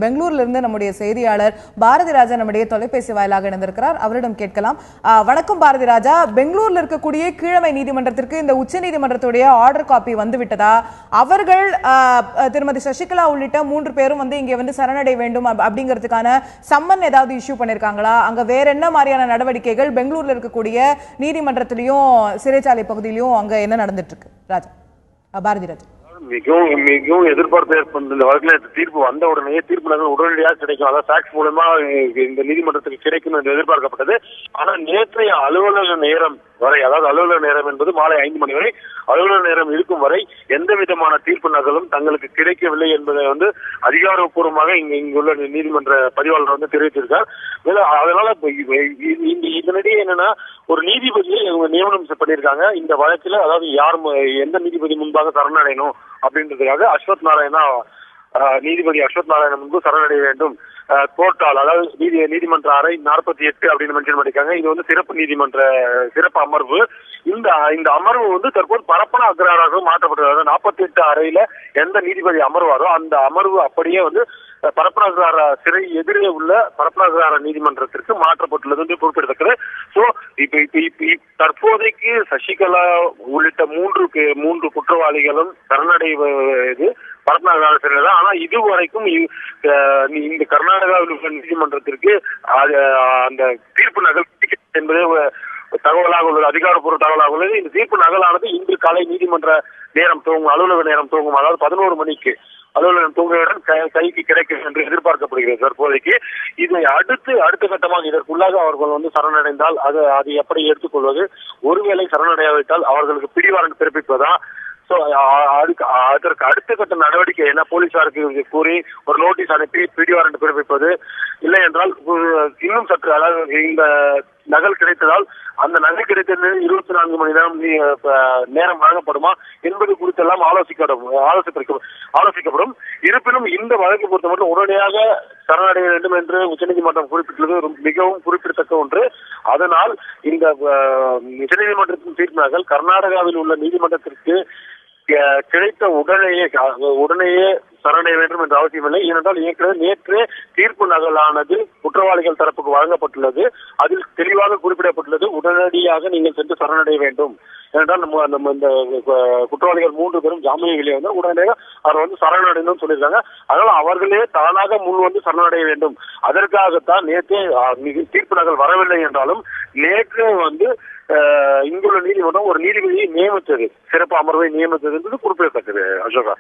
பெங்களூர்ல இருந்து நம்முடைய செய்தியாளர் பாரதி ராஜா நம்முடைய தொலைபேசி வாயிலாக இணைந்திருக்கிறார். அவரிடம் கேட்கலாம். வணக்கம் பாரதி ராஜா. பெங்களூர்ல இருக்கக்கூடிய கீழமை நீதிமன்றத்திற்கு இந்த உச்ச நீதிமன்றத்துடைய ஆர்டர் காப்பி வந்து விட்டதா? அவர்கள் திருமதி சசிகலா உள்ளிட்ட 3 பேரும் இங்க சரணடைய வேண்டும் அப்படிங்கிறதுக்கான சம்மன் ஏதாவது இஷ்யூ பண்ணிருக்காங்களா? அங்க வேற என்ன மாதிரியான நடவடிக்கைகள் பெங்களூர்ல இருக்கக்கூடிய நீதிமன்றத்திலையும் சிறைச்சாலை பகுதியிலையும் அங்க என்ன நடந்துட்டு இருக்கு? ராஜா, பாரதி ராஜா. மிகவும் எதிர்பார்ப்பு ஏற்பட்ட இந்த வழக்கில் தீர்ப்பு வந்த உடனே தீர்ப்பு நகல் உடனடியாக கிடைக்கும், அதாவது சாக்ஸ் மூலமா இந்த நீதிமன்றத்துக்கு கிடைக்கும் என்று எதிர்பார்க்கப்பட்டது. ஆனால் நேற்றைய அலுவலக நேரம் வரை, அதாவது அலுவலக நேரம் என்பது மாலை 5 மணி வரை, அலுவலக நேரம் இருக்கும் வரை எந்த விதமான தீர்ப்பு நகலும் தங்களுக்கு கிடைக்கவில்லை என்பதை அதிகாரப்பூர்வமாக இங்குள்ள நீதிமன்ற பதிவாளர் தெரிவித்திருக்கார். அதனால இதனிடையே என்னன்னா, ஒரு நீதிபதியை இவங்க நியமனம் பண்ணியிருக்காங்க இந்த வழக்கில். அதாவது யார் எந்த நீதிபதி முன்பாக சரணடையணும் அப்படின்றதுக்காக நீதிபதி அஸ்வத் நாராயணன் முன்பு சரணடைய வேண்டும். கோர்ட்டால், அதாவது நீதிமன்ற அறை 48 அப்படின்னு மென்ஷன் பண்ணிருக்காங்க. இது சிறப்பு அமர்வு. இந்த அமர்வு தற்போது பரப்பன அக்ரஹாராக மாற்றப்பட்டது. 48 அறையில எந்த நீதிபதி அமர்வாரோ அந்த அமர்வு அப்படியே பரப்பன அக்ரஹார சிறை எதிரே உள்ள பரப்பன அக்ரஹார நீதிமன்றத்திற்கு மாற்றப்பட்டுள்ளது என்று குறிப்பிடத்தக்கது. சோ இப்ப தற்போதைக்கு சசிகலா உள்ளிட்ட 3 குற்றவாளிகளும் சரணடைவது பரப்பன அக்ரஹார சிறையில் தான். ஆனா இதுவரைக்கும் இந்த கர்நாடகாவில் உள்ள நீதிமன்றத்திற்கு அந்த தீர்ப்பு நகல் என்பதே தகவலாக உள்ளது, அதிகாரப்பூர்வ தகவலாக உள்ளது. இந்த தீர்ப்பு நகலானது இன்று காலை நீதிமன்ற நேரம் துவங்கும், அலுவலக நேரம் துவங்கும், அதாவது 11 மணிக்கு அலுவலகம் துவங்கியவுடன் கைக்கு கிடைக்கும் என்று எதிர்பார்க்கப்படுகிறது. தற்போதைக்கு இதை அடுத்த கட்டமாக இதற்குள்ளாக அவர்கள் சரணடைந்தால் அது எப்படி எடுத்துக்கொள்வது? ஒருவேளை சரணடையாவிட்டால் அவர்களுக்கு பிடிவாரண்ட் பிறப்பிப்பதா? அதற்கு அடுத்த கட்ட நடவடிக்கை என்ன? போலீசாருக்கு கூறி ஒரு நோட்டீஸ் அனுப்பி பிடிவாரண்ட் பிறப்பிப்பது, இல்லை என்றால் இன்னும் சற்று, அதாவது இந்த நகல் கிடைத்ததால் அந்த நகல் கிடைத்தது 24 மணி நேரம் வழங்கப்படுமா என்பது குறித்தெல்லாம் ஆலோசிக்கப்படும். இருப்பினும் இந்த வழக்கை பொறுத்தமட்டும் உடனடியாக சரணடைய வேண்டும் என்று உச்சநீதிமன்றம் குறிப்பிட்டுள்ளது மிகவும் குறிப்பிடத்தக்க ஒன்று. அதனால் இந்த உச்சநீதிமன்றத்தின் தீர்ப்பு நகல் கர்நாடகாவில் உள்ள நீதிமன்றத்திற்கு கிடைத்த உடனேயே சரணடைய வேண்டும் என்ற அவசியமில்லை. ஏனென்றால் நேற்று தீர்ப்பு நகலானது குற்றவாளிகள் தரப்புக்கு வழங்கப்பட்டுள்ளது. அதில் தெளிவாக குறிப்பிடப்பட்டுள்ளது, உடனடியாக நீங்கள் சென்று சரணடைய வேண்டும். ஏனென்றால் நம்ம இந்த குற்றவாளிகள் 3 பேரும் ஜாமீன் வெளியே உடனடியாக அவர் சரணடையணும்னு சொல்லியிருக்காங்க. அதனால அவர்களே தானாக முன் சரணடைய வேண்டும். அதற்காகத்தான் நேற்றே தீர்ப்பு நகல் வரவில்லை என்றாலும் நேற்று இங்குள்ள நீதிமன்றம் ஒரு நீதிபதியை நியமித்தது, சிறப்பு அமர்வை நியமித்தது என்பது குறிப்பிடத்தக்கது. அசோகா.